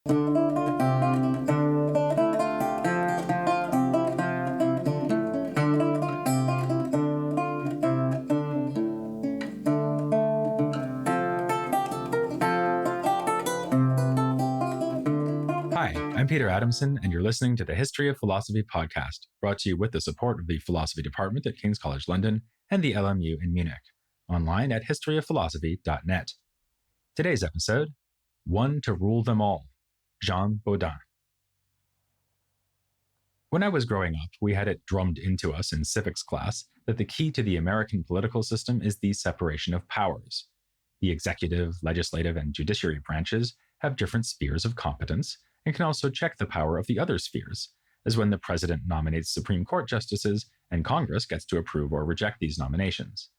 Hi, I'm Peter Adamson, and you're listening to the History of Philosophy podcast, brought to you with the support of the Philosophy Department at King's College London and the LMU in Munich, online at historyofphilosophy.net. Today's episode, One to Rule Them All, Jean Bodin. When I was growing up, we had it drummed into us in civics class that the key to the American political system is the separation of powers. The executive, legislative, and judiciary branches have different spheres of competence, and can also check the power of the other spheres, as when the president nominates Supreme Court justices and Congress gets to approve or reject these nominations.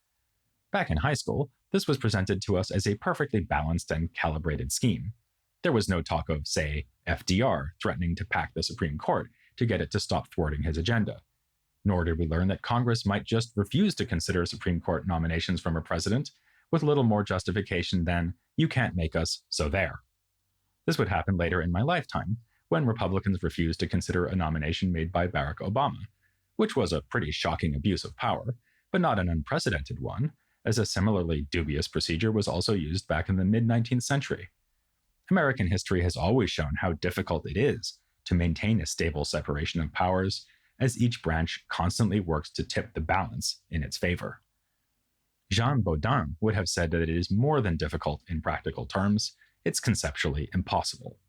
Back in high school, this was presented to us as a perfectly balanced and calibrated scheme. There was no talk of, say, FDR threatening to pack the Supreme Court to get it to stop thwarting his agenda. Nor did we learn that Congress might just refuse to consider Supreme Court nominations from a president with little more justification than, you can't make us, so there. This would happen later in my lifetime, when Republicans refused to consider a nomination made by Barack Obama, which was a pretty shocking abuse of power, but not an unprecedented one, as a similarly dubious procedure was also used back in the mid-19th century. American history has always shown how difficult it is to maintain a stable separation of powers, as each branch constantly works to tip the balance in its favor. Jean Bodin would have said that it is more than difficult in practical terms. It's conceptually impossible.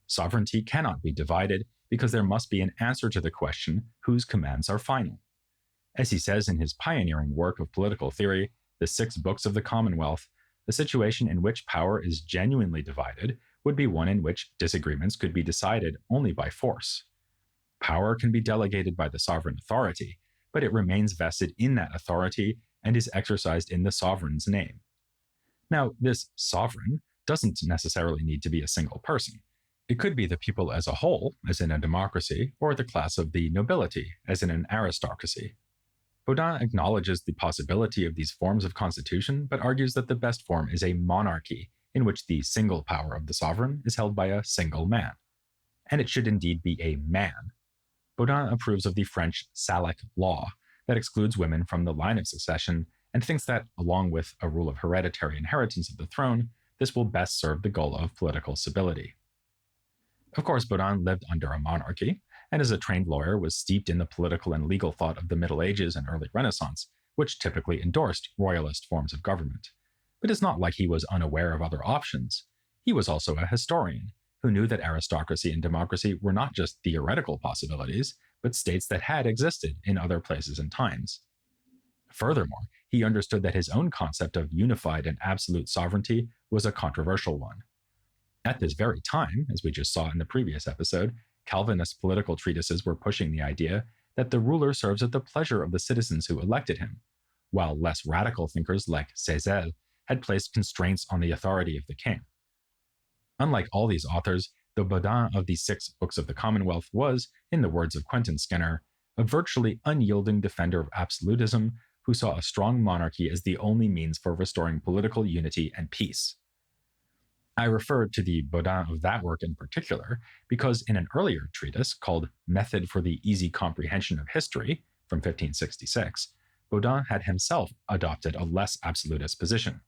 Sovereignty cannot be divided because there must be an answer to the question whose commands are final. As he says in his pioneering work of political theory, The 6 Books of the Commonwealth, the situation in which power is genuinely divided would be one in which disagreements could be decided only by force. Power can be delegated by the sovereign authority, but it remains vested in that authority and is exercised in the sovereign's name. Now, this sovereign doesn't necessarily need to be a single person. It could be the people as a whole, as in a democracy, or the class of the nobility, as in an aristocracy. Bodin acknowledges the possibility of these forms of constitution, but argues that the best form is a monarchy, in which the single power of the sovereign is held by a single man. And it should indeed be a man. Bodin approves of the French Salic law that excludes women from the line of succession, and thinks that, along with a rule of hereditary inheritance of the throne, this will best serve the goal of political stability. Of course, Bodin lived under a monarchy, and as a trained lawyer was steeped in the political and legal thought of the Middle Ages and early Renaissance, which typically endorsed royalist forms of government. But it's not like he was unaware of other options. He was also a historian, who knew that aristocracy and democracy were not just theoretical possibilities, but states that had existed in other places and times. Furthermore, he understood that his own concept of unified and absolute sovereignty was a controversial one. At this very time, as we just saw in the previous episode, Calvinist political treatises were pushing the idea that the ruler serves at the pleasure of the citizens who elected him, while less radical thinkers like Cézanne had placed constraints on the authority of the king. Unlike all these authors, the Bodin of the 6 Books of the Commonwealth was, in the words of Quentin Skinner, a virtually unyielding defender of absolutism who saw a strong monarchy as the only means for restoring political unity and peace. I refer to the Bodin of that work in particular because in an earlier treatise called Method for the Easy Comprehension of History from 1566, Bodin had himself adopted a less absolutist position.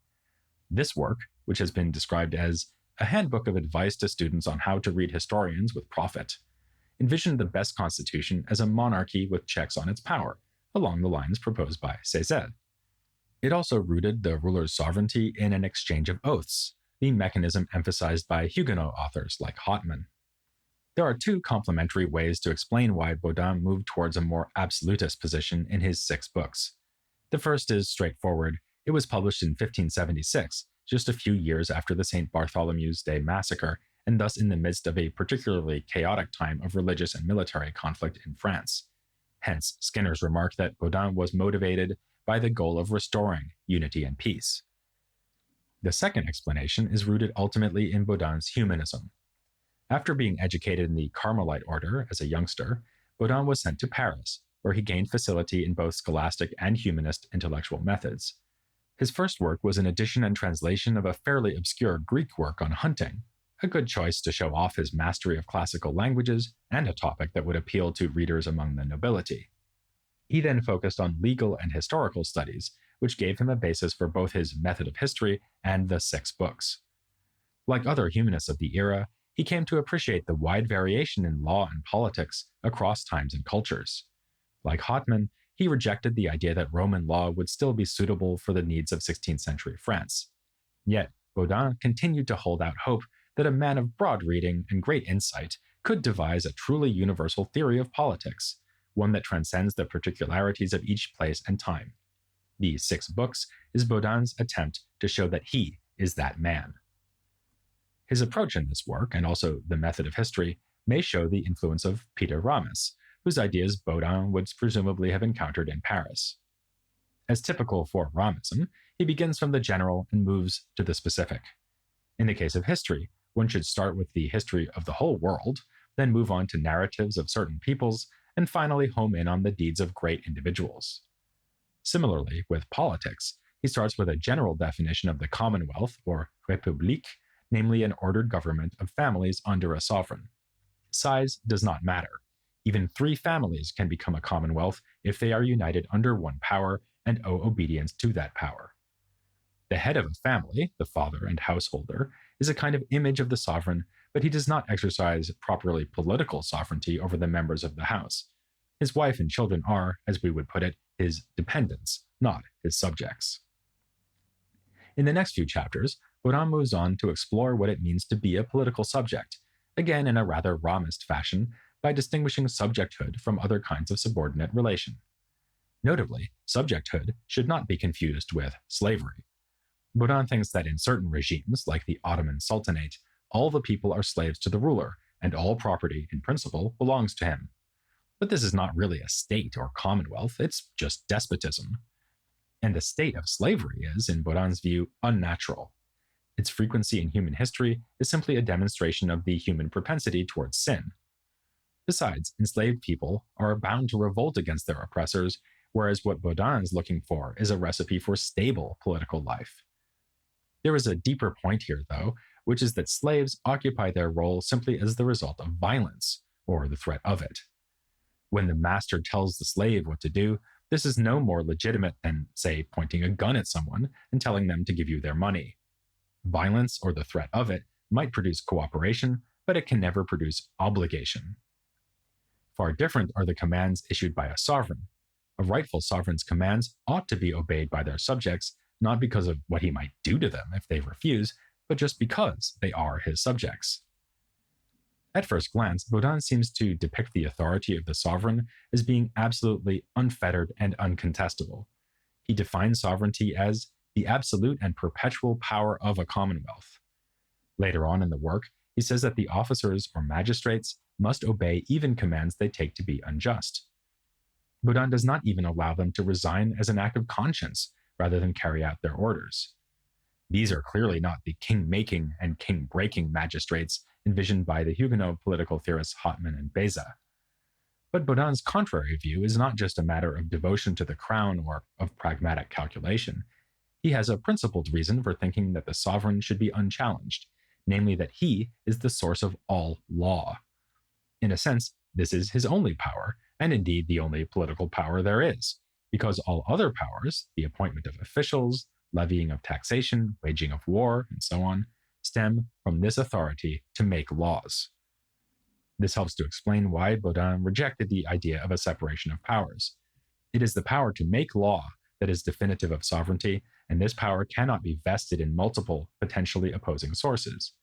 This work, which has been described as a handbook of advice to students on how to read historians with profit, envisioned the best constitution as a monarchy with checks on its power, along the lines proposed by Cézanne. It also rooted the ruler's sovereignty in an exchange of oaths, the mechanism emphasized by Huguenot authors like Hauptmann. There are 2 complementary ways to explain why Bodin moved towards a more absolutist position in his 6 books. The first is straightforward. It was published in 1576, just a few years after the St. Bartholomew's Day massacre, and thus in the midst of a particularly chaotic time of religious and military conflict in France. Hence, Skinner's remark that Bodin was motivated by the goal of restoring unity and peace. The second explanation is rooted ultimately in Bodin's humanism. After being educated in the Carmelite order as a youngster, Bodin was sent to Paris, where he gained facility in both scholastic and humanist intellectual methods. His first work was an edition and translation of a fairly obscure Greek work on hunting, a good choice to show off his mastery of classical languages and a topic that would appeal to readers among the nobility. He then focused on legal and historical studies, which gave him a basis for both his method of history and the 6 books. Like other humanists of the era, he came to appreciate the wide variation in law and politics across times and cultures. Like Hartmann, he rejected the idea that Roman law would still be suitable for the needs of 16th century France. Yet, Bodin continued to hold out hope that a man of broad reading and great insight could devise a truly universal theory of politics, one that transcends the particularities of each place and time. The 6 books is Bodin's attempt to show that he is that man. His approach in this work, and also the method of history, may show the influence of Peter Ramus, whose ideas Bodin would presumably have encountered in Paris. As typical for Ramism, he begins from the general and moves to the specific. In the case of history, one should start with the history of the whole world, then move on to narratives of certain peoples, and finally home in on the deeds of great individuals. Similarly, with politics, he starts with a general definition of the Commonwealth, or République, namely an ordered government of families under a sovereign. Size does not matter. Even 3 families can become a commonwealth if they are united under one power and owe obedience to that power. The head of a family, the father and householder, is a kind of image of the sovereign, but he does not exercise properly political sovereignty over the members of the house. His wife and children are, as we would put it, his dependents, not his subjects. In the next few chapters, Bodin moves on to explore what it means to be a political subject, again in a rather Ramist fashion, by distinguishing subjecthood from other kinds of subordinate relation. Notably, subjecthood should not be confused with slavery. Bodin thinks that in certain regimes, like the Ottoman Sultanate, all the people are slaves to the ruler, and all property, in principle, belongs to him. But this is not really a state or commonwealth, it's just despotism. And the state of slavery is, in Bodin's view, unnatural. Its frequency in human history is simply a demonstration of the human propensity towards sin. Besides, enslaved people are bound to revolt against their oppressors, whereas what Bodin is looking for is a recipe for stable political life. There is a deeper point here, though, which is that slaves occupy their role simply as the result of violence, or the threat of it. When the master tells the slave what to do, this is no more legitimate than, say, pointing a gun at someone and telling them to give you their money. Violence, or the threat of it, might produce cooperation, but it can never produce obligation. Far different are the commands issued by a sovereign. A rightful sovereign's commands ought to be obeyed by their subjects, not because of what he might do to them if they refuse, but just because they are his subjects. At first glance, Bodin seems to depict the authority of the sovereign as being absolutely unfettered and uncontestable. He defines sovereignty as the absolute and perpetual power of a commonwealth. Later on in the work, he says that the officers or magistrates must obey even commands they take to be unjust. Bodin does not even allow them to resign as an act of conscience rather than carry out their orders. These are clearly not the king-making and king-breaking magistrates envisioned by the Huguenot political theorists Hartmann and Beza. But Bodin's contrary view is not just a matter of devotion to the crown or of pragmatic calculation. He has a principled reason for thinking that the sovereign should be unchallenged, namely that he is the source of all law. In a sense, this is his only power, and indeed the only political power there is, because all other powers, the appointment of officials, levying of taxation, waging of war, and so on, stem from this authority to make laws. This helps to explain why Bodin rejected the idea of a separation of powers. It is the power to make law that is definitive of sovereignty, and this power cannot be vested in multiple, potentially opposing sources.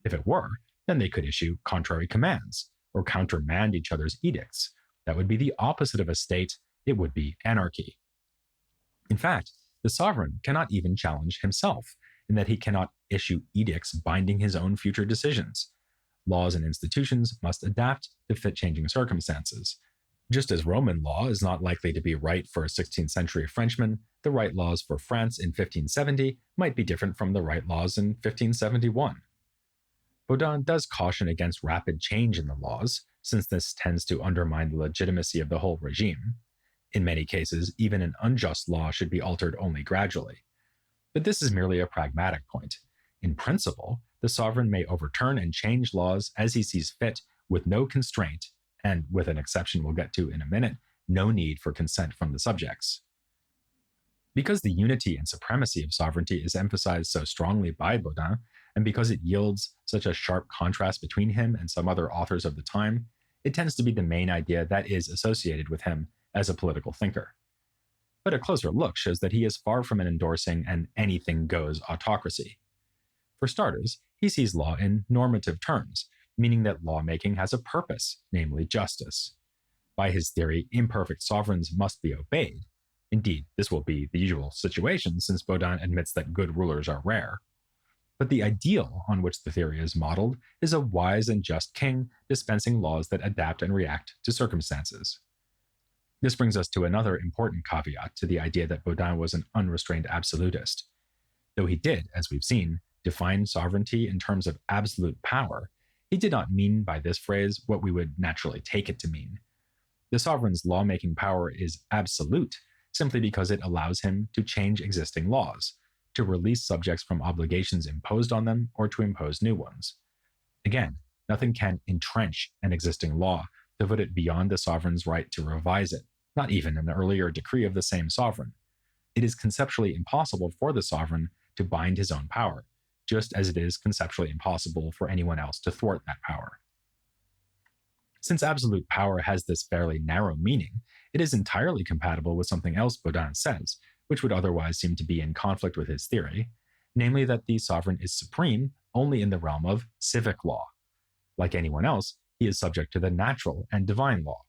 If it were, then they could issue contrary commands, or countermand each other's edicts. That would be the opposite of a state, it would be anarchy. In fact, the sovereign cannot even challenge himself, in that he cannot issue edicts binding his own future decisions. Laws and institutions must adapt to fit changing circumstances. Just as Roman law is not likely to be right for a 16th century Frenchman, the right laws for France in 1570 might be different from the right laws in 1571. Bodin does caution against rapid change in the laws, since this tends to undermine the legitimacy of the whole regime. In many cases, even an unjust law should be altered only gradually. But this is merely a pragmatic point. In principle, the sovereign may overturn and change laws as he sees fit with no constraint, and with an exception we'll get to in a minute, no need for consent from the subjects. Because the unity and supremacy of sovereignty is emphasized so strongly by Bodin, and because it yields such a sharp contrast between him and some other authors of the time, it tends to be the main idea that is associated with him as a political thinker. But a closer look shows that he is far from endorsing an anything-goes autocracy. For starters, he sees law in normative terms, meaning that lawmaking has a purpose, namely justice. By his theory, imperfect sovereigns must be obeyed. Indeed, this will be the usual situation since Bodin admits that good rulers are rare. But the ideal on which the theory is modeled is a wise and just king dispensing laws that adapt and react to circumstances. This brings us to another important caveat to the idea that Bodin was an unrestrained absolutist. Though he did, as we've seen, define sovereignty in terms of absolute power, he did not mean by this phrase what we would naturally take it to mean. The sovereign's lawmaking power is absolute simply because it allows him to change existing laws, to release subjects from obligations imposed on them, or to impose new ones. Again, nothing can entrench an existing law to put it beyond the sovereign's right to revise it, not even an earlier decree of the same sovereign. It is conceptually impossible for the sovereign to bind his own power, just as it is conceptually impossible for anyone else to thwart that power. Since absolute power has this fairly narrow meaning, it is entirely compatible with something else Bodin says, which would otherwise seem to be in conflict with his theory, namely that the sovereign is supreme only in the realm of civic law. Like anyone else, he is subject to the natural and divine law.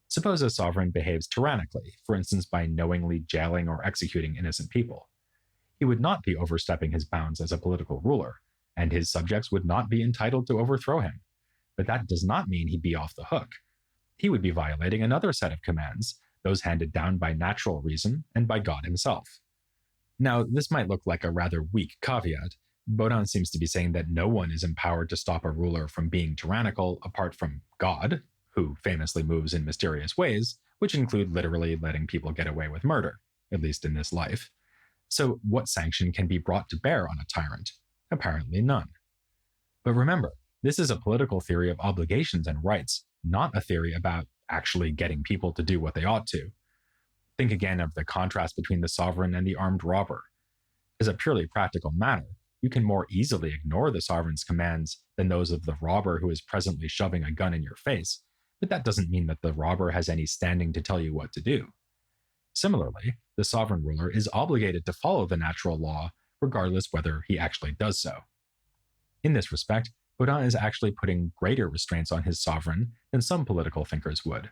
Suppose a sovereign behaves tyrannically, for instance by knowingly jailing or executing innocent people. He would not be overstepping his bounds as a political ruler, and his subjects would not be entitled to overthrow him. But that does not mean he'd be off the hook. He would be violating another set of commands, those handed down by natural reason and by God himself. Now, this might look like a rather weak caveat. Bodin seems to be saying that no one is empowered to stop a ruler from being tyrannical apart from God, who famously moves in mysterious ways, which include literally letting people get away with murder, at least in this life. So what sanction can be brought to bear on a tyrant? Apparently none. But remember, this is a political theory of obligations and rights, not a theory about actually getting people to do what they ought to. Think again of the contrast between the sovereign and the armed robber. As a purely practical matter, you can more easily ignore the sovereign's commands than those of the robber who is presently shoving a gun in your face, but that doesn't mean that the robber has any standing to tell you what to do. Similarly, the sovereign ruler is obligated to follow the natural law, regardless whether he actually does so. In this respect, Bodin is actually putting greater restraints on his sovereign than some political thinkers would.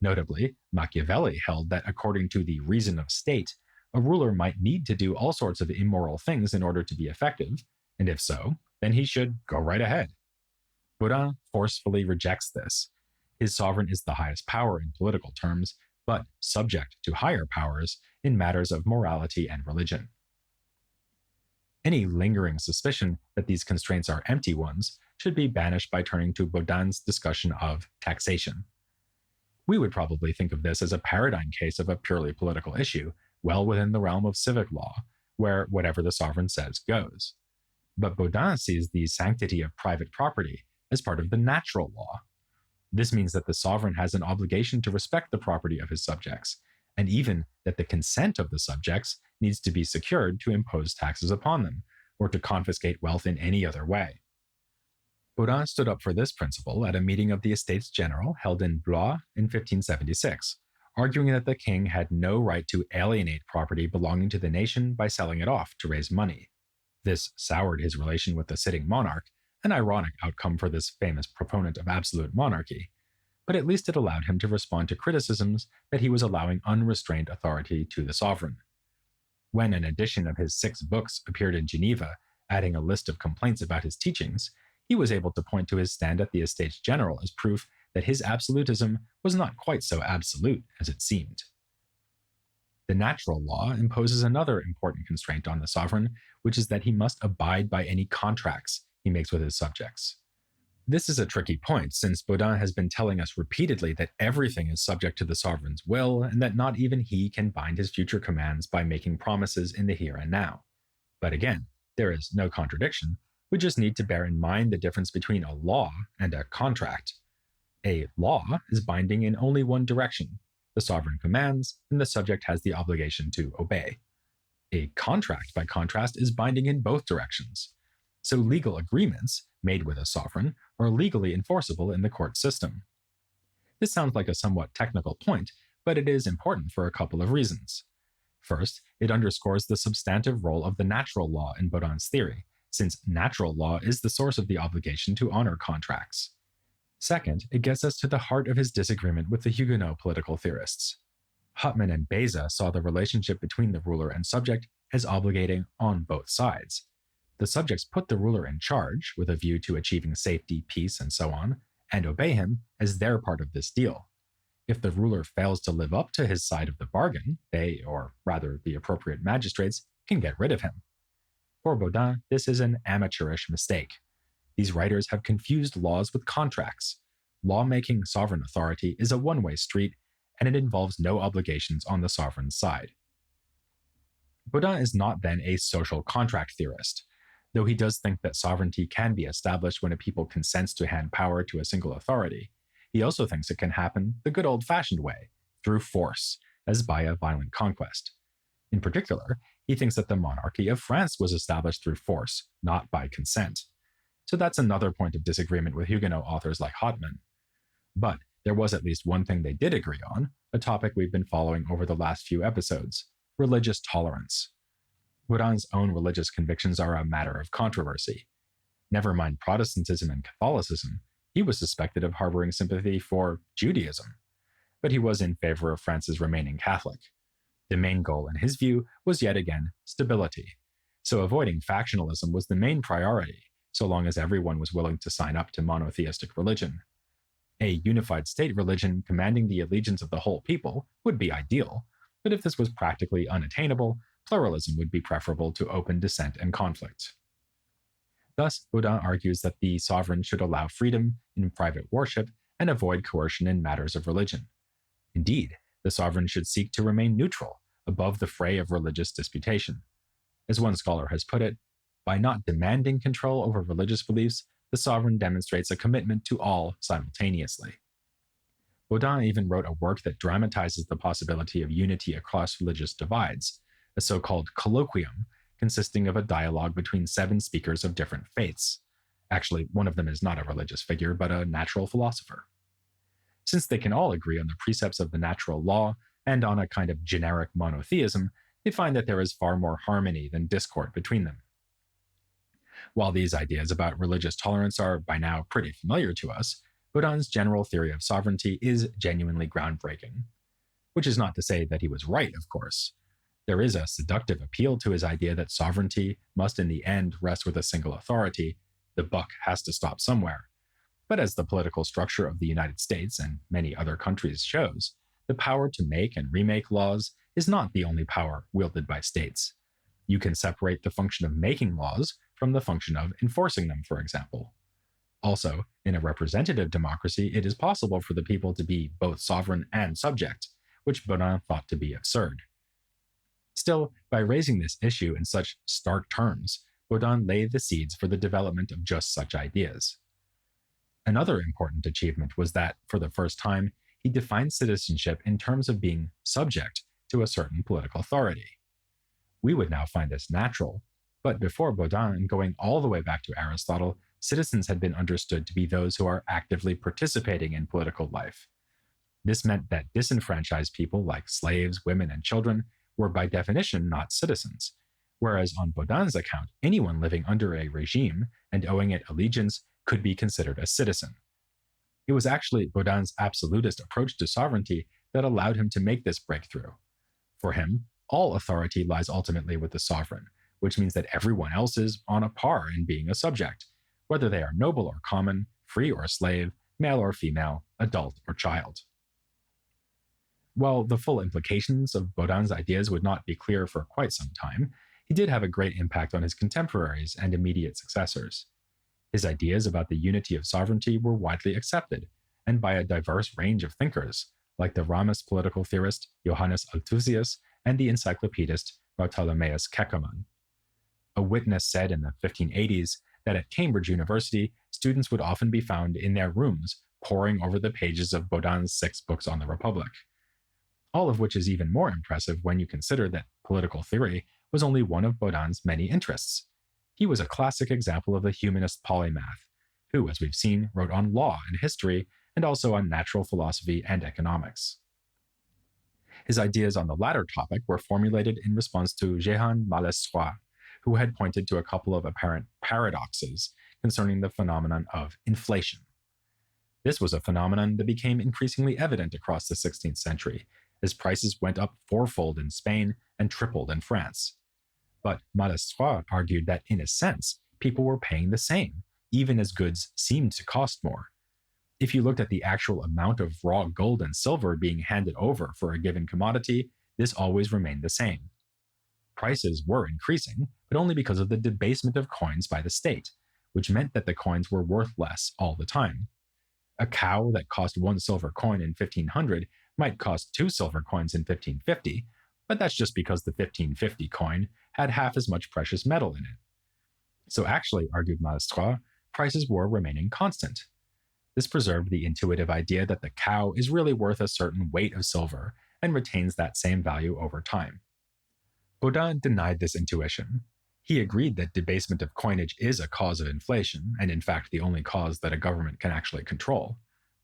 Notably, Machiavelli held that according to the reason of state, a ruler might need to do all sorts of immoral things in order to be effective, and if so, then he should go right ahead. Bodin forcefully rejects this. His sovereign is the highest power in political terms, but subject to higher powers in matters of morality and religion. Any lingering suspicion that these constraints are empty ones should be banished by turning to Bodin's discussion of taxation. We would probably think of this as a paradigm case of a purely political issue, well within the realm of civic law, where whatever the sovereign says goes. But Bodin sees the sanctity of private property as part of the natural law. This means that the sovereign has an obligation to respect the property of his subjects, and even that the consent of the subjects needs to be secured to impose taxes upon them, or to confiscate wealth in any other way. Bodin stood up for this principle at a meeting of the Estates General held in Blois in 1576, arguing that the king had no right to alienate property belonging to the nation by selling it off to raise money. This soured his relation with the sitting monarch, an ironic outcome for this famous proponent of absolute monarchy, but at least it allowed him to respond to criticisms that he was allowing unrestrained authority to the sovereign. When an edition of his 6 books appeared in Geneva, adding a list of complaints about his teachings, he was able to point to his stand at the Estates General as proof that his absolutism was not quite so absolute as it seemed. The natural law imposes another important constraint on the sovereign, which is that he must abide by any contracts he makes with his subjects. This is a tricky point, since Bodin has been telling us repeatedly that everything is subject to the sovereign's will, and that not even he can bind his future commands by making promises in the here and now. But again, there is no contradiction. We just need to bear in mind the difference between a law and a contract. A law is binding in only one direction. The sovereign commands, and the subject has the obligation to obey. A contract, by contrast, is binding in both directions. So legal agreements made with a sovereign are legally enforceable in the court system. This sounds like a somewhat technical point, but it is important for a couple of reasons. First, it underscores the substantive role of the natural law in Bodin's theory, since natural law is the source of the obligation to honor contracts. Second, it gets us to the heart of his disagreement with the Huguenot political theorists. Huttman and Beza saw the relationship between the ruler and subject as obligating on both sides. The subjects put the ruler in charge, with a view to achieving safety, peace, and so on, and obey him as their part of this deal. If the ruler fails to live up to his side of the bargain, they, or rather the appropriate magistrates, can get rid of him. For Bodin, this is an amateurish mistake. These writers have confused laws with contracts. Law-making sovereign authority is a one-way street, and it involves no obligations on the sovereign's side. Bodin is not then a social contract theorist, though he does think that sovereignty can be established when a people consents to hand power to a single authority. He also thinks it can happen the good old-fashioned way, through force, as by a violent conquest. In particular, he thinks that the monarchy of France was established through force, not by consent. So that's another point of disagreement with Huguenot authors like Huttman. But there was at least one thing they did agree on, a topic we've been following over the last few episodes: religious tolerance. Bodin's own religious convictions are a matter of controversy. Never mind Protestantism and Catholicism, he was suspected of harboring sympathy for Judaism. But he was in favor of France's remaining Catholic. The main goal, in his view, was yet again stability. So avoiding factionalism was the main priority, so long as everyone was willing to sign up to monotheistic religion. A unified state religion commanding the allegiance of the whole people would be ideal, but if this was practically unattainable, pluralism would be preferable to open dissent and conflict. Thus, Bodin argues that the sovereign should allow freedom in private worship and avoid coercion in matters of religion. Indeed, the sovereign should seek to remain neutral, above the fray of religious disputation. As one scholar has put it, by not demanding control over religious beliefs, the sovereign demonstrates a commitment to all simultaneously. Bodin even wrote a work that dramatizes the possibility of unity across religious divides, a so-called colloquium consisting of a dialogue between 7 speakers of different faiths. Actually, one of them is not a religious figure, but a natural philosopher. Since they can all agree on the precepts of the natural law and on a kind of generic monotheism, they find that there is far more harmony than discord between them. While these ideas about religious tolerance are by now pretty familiar to us, Bodin's general theory of sovereignty is genuinely groundbreaking. Which is not to say that he was right, of course. There is a seductive appeal to his idea that sovereignty must in the end rest with a single authority. The buck has to stop somewhere. But as the political structure of the United States and many other countries shows, the power to make and remake laws is not the only power wielded by states. You can separate the function of making laws from the function of enforcing them, for example. Also, in a representative democracy, it is possible for the people to be both sovereign and subject, which Bodin thought to be absurd. Still, by raising this issue in such stark terms, Bodin laid the seeds for the development of just such ideas. Another important achievement was that, for the first time, he defined citizenship in terms of being subject to a certain political authority. We would now find this natural, but before Bodin and going all the way back to Aristotle, citizens had been understood to be those who are actively participating in political life. This meant that disenfranchised people like slaves, women, and children were by definition not citizens, whereas on Bodin's account, anyone living under a regime and owing it allegiance could be considered a citizen. It was actually Bodin's absolutist approach to sovereignty that allowed him to make this breakthrough. For him, all authority lies ultimately with the sovereign, which means that everyone else is on a par in being a subject, whether they are noble or common, free or slave, male or female, adult or child. While the full implications of Bodin's ideas would not be clear for quite some time, he did have a great impact on his contemporaries and immediate successors. His ideas about the unity of sovereignty were widely accepted, and by a diverse range of thinkers, like the Ramist political theorist Johannes Althusius and the encyclopedist Bartholomeus Keckermann. A witness said in the 1580s that at Cambridge University, students would often be found in their rooms poring over the pages of Bodin's 6 books on the Republic. All of which is even more impressive when you consider that political theory was only one of Bodin's many interests. He was a classic example of a humanist polymath, who, as we've seen, wrote on law and history, and also on natural philosophy and economics. His ideas on the latter topic were formulated in response to Jean Bodin, who had pointed to a couple of apparent paradoxes concerning the phenomenon of inflation. This was a phenomenon that became increasingly evident across the 16th century, as prices went up fourfold in Spain and tripled in France. But Bodin argued that, in a sense, people were paying the same, even as goods seemed to cost more. If you looked at the actual amount of raw gold and silver being handed over for a given commodity, this always remained the same. Prices were increasing, but only because of the debasement of coins by the state, which meant that the coins were worth less all the time. A cow that cost 1 silver coin in 1500 might cost 2 silver coins in 1550, but that's just because the 1550 coin had half as much precious metal in it. So actually, argued Bodin, prices were remaining constant. This preserved the intuitive idea that the cow is really worth a certain weight of silver and retains that same value over time. Bodin denied this intuition. He agreed that debasement of coinage is a cause of inflation, and in fact the only cause that a government can actually control,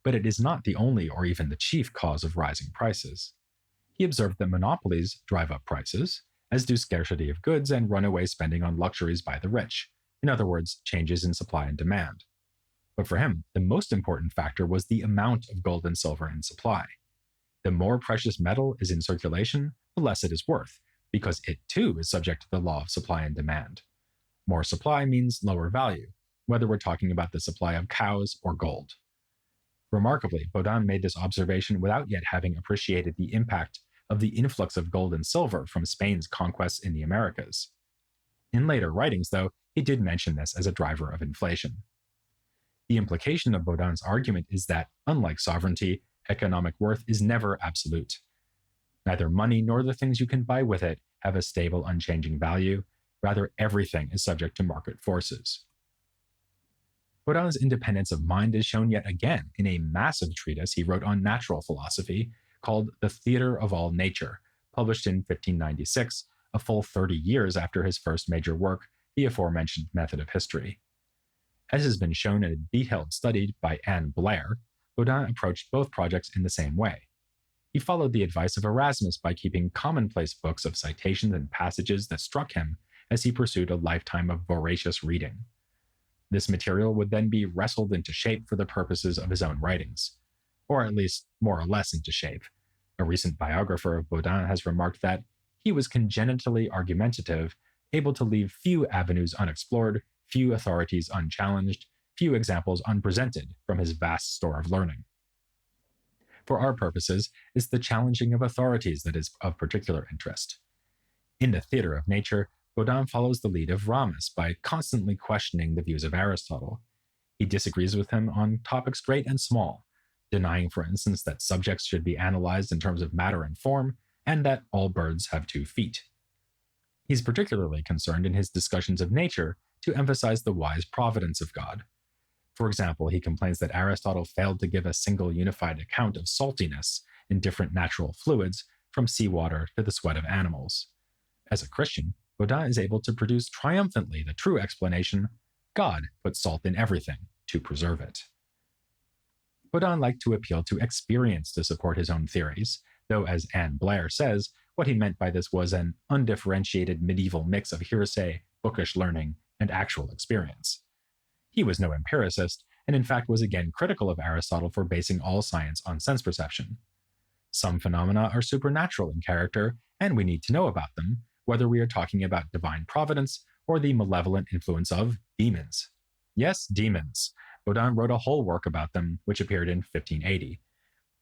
but it is not the only or even the chief cause of rising prices. He observed that monopolies drive up prices, as do scarcity of goods and runaway spending on luxuries by the rich, in other words, changes in supply and demand. But for him, the most important factor was the amount of gold and silver in supply. The more precious metal is in circulation, the less it is worth, because it too is subject to the law of supply and demand. More supply means lower value, whether we're talking about the supply of cows or gold. Remarkably, Bodin made this observation without yet having appreciated the impact of the influx of gold and silver from Spain's conquests in the Americas. In later writings, though, he did mention this as a driver of inflation. The implication of Bodin's argument is that, unlike sovereignty, economic worth is never absolute. Neither money nor the things you can buy with it have a stable, unchanging value. Rather, everything is subject to market forces. Bodin's independence of mind is shown yet again in a massive treatise he wrote on natural philosophy called The Theatre of All Nature, published in 1596, a full 30 years after his first major work, the aforementioned Method of History. As has been shown in a detailed study by Anne Blair, Bodin approached both projects in the same way. He followed the advice of Erasmus by keeping commonplace books of citations and passages that struck him as he pursued a lifetime of voracious reading. This material would then be wrestled into shape for the purposes of his own writings, or at least more or less into shape. A recent biographer of Bodin has remarked that he was congenitally argumentative, able to leave few avenues unexplored, few authorities unchallenged, few examples unpresented from his vast store of learning. For our purposes, it's the challenging of authorities that is of particular interest. In The Theatre of Nature, Bodin follows the lead of Ramus by constantly questioning the views of Aristotle. He disagrees with him on topics great and small, denying, for instance, that subjects should be analyzed in terms of matter and form, and that all birds have 2 feet. He's particularly concerned in his discussions of nature to emphasize the wise providence of God. For example, he complains that Aristotle failed to give a single unified account of saltiness in different natural fluids, from seawater to the sweat of animals. As a Christian, Bodin is able to produce triumphantly the true explanation: God put salt in everything to preserve it. Bodin liked to appeal to experience to support his own theories, though, as Anne Blair says, what he meant by this was an undifferentiated medieval mix of hearsay, bookish learning, and actual experience. He was no empiricist, and in fact was again critical of Aristotle for basing all science on sense perception. Some phenomena are supernatural in character, and we need to know about them, whether we are talking about divine providence or the malevolent influence of demons. Yes, demons. Bodin wrote a whole work about them, which appeared in 1580.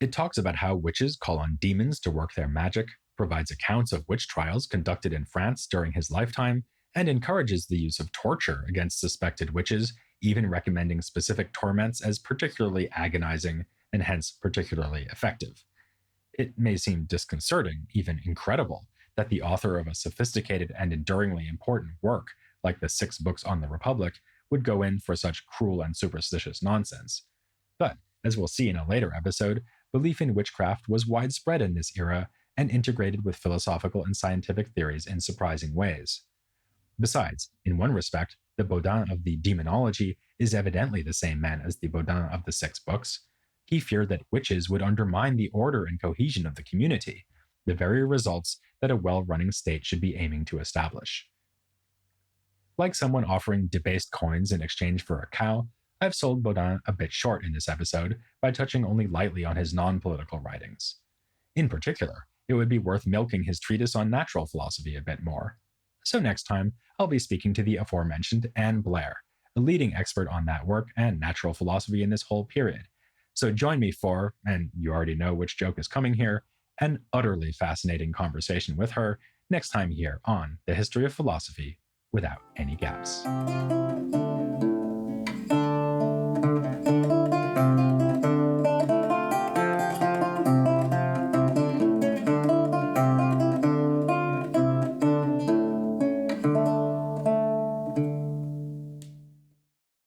It talks about how witches call on demons to work their magic, provides accounts of witch trials conducted in France during his lifetime, and encourages the use of torture against suspected witches, even recommending specific torments as particularly agonizing and hence particularly effective. It may seem disconcerting, even incredible, that the author of a sophisticated and enduringly important work like the 6 books on the Republic would go in for such cruel and superstitious nonsense. But, as we'll see in a later episode, belief in witchcraft was widespread in this era and integrated with philosophical and scientific theories in surprising ways. Besides, in one respect, the Bodin of the demonology is evidently the same man as the Bodin of the Six Books. He feared that witches would undermine the order and cohesion of the community, the very results that a well-running state should be aiming to establish. Like someone offering debased coins in exchange for a cow, I've sold Bodin a bit short in this episode by touching only lightly on his non-political writings. In particular, it would be worth milking his treatise on natural philosophy a bit more. So next time, I'll be speaking to the aforementioned Anne Blair, a leading expert on that work and natural philosophy in this whole period. So join me for, and you already know which joke is coming here, an utterly fascinating conversation with her next time here on The History of Philosophy Without Any Gaps.